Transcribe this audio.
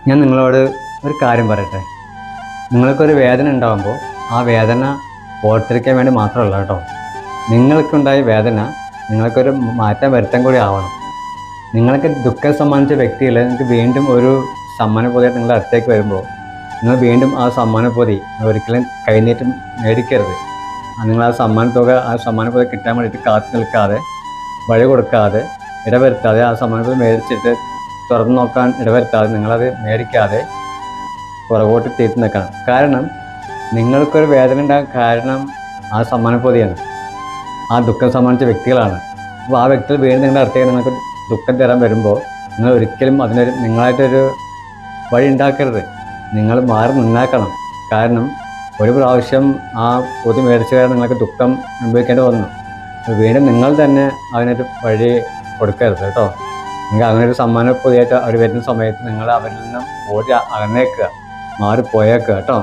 ഞാൻ നിങ്ങളോട് ഒരു കാര്യം പറയട്ടെ. നിങ്ങൾക്കൊരു വേദന ഉണ്ടാകുമ്പോൾ ആ വേദന ഓർത്തിരിക്കാൻ വേണ്ടി മാത്രമല്ല കേട്ടോ. നിങ്ങൾക്കുണ്ടായ വേദന നിങ്ങൾക്കൊരു മാറ്റം വരുത്താൻ കൂടി ആവണം. നിങ്ങൾക്ക് ദുഃഖം സമ്മാനിച്ച വ്യക്തികൾ നിങ്ങൾക്ക് വീണ്ടും ഒരു സമ്മാനപ്പൊതി നിങ്ങളുടെ അടുത്തേക്ക് വരുമ്പോൾ നിങ്ങൾ വീണ്ടും ആ സമ്മാനപ്പൊതി ഒരിക്കലും കൈനീട്ടം മേടിക്കരുത്. നിങ്ങൾ ആ സമ്മാനത്തുക ആ സമ്മാനപ്പൊതി കിട്ടാൻ വേണ്ടിയിട്ട് കാത്തു നിൽക്കാതെ, വഴി കൊടുക്കാതെ, ഇടവരുത്താതെ ആ സമ്മാനപ്പൊതി മേടിച്ചിട്ട് തുറന്നു നോക്കാൻ ഇടവരുത്താതെ നിങ്ങളത് മേടിക്കാതെ പുറകോട്ട് തീർത്ത് നിൽക്കണം. കാരണം നിങ്ങൾക്കൊരു വേദന ഉണ്ടാകാൻ കാരണം ആ സമ്മാനപ്പൊതിയാണ്, ആ ദുഃഖം സമ്മാനിച്ച വ്യക്തികളാണ്. അപ്പോൾ ആ വ്യക്തികൾ വീണ്ടും നിങ്ങളുടെ അടുത്തേക്ക് നിങ്ങൾക്ക് ദുഃഖം തരാൻ വരുമ്പോൾ നിങ്ങൾ ഒരിക്കലും അതിനൊരു നിങ്ങളായിട്ടൊരു വഴി ഉണ്ടാക്കരുത്. നിങ്ങൾ മാറി നിന്നാക്കണം. കാരണം ഒരു പ്രാവശ്യം ആ പൊതി മേടിച്ച കാരണം നിങ്ങൾക്ക് ദുഃഖം അനുഭവിക്കേണ്ടി വന്നു. വീണ്ടും നിങ്ങൾ തന്നെ അതിനൊരു വഴി കൊടുക്കരുത് കേട്ടോ. നിങ്ങൾ അങ്ങനെ ഒരു സമ്മാന പൊതിയായിട്ട് അവർ വരുന്ന സമയത്ത് നിങ്ങൾ അവരിൽ നിന്നും ഓടി അകന്നേക്കുക, മാറിപ്പോയേക്കുക കേട്ടോ.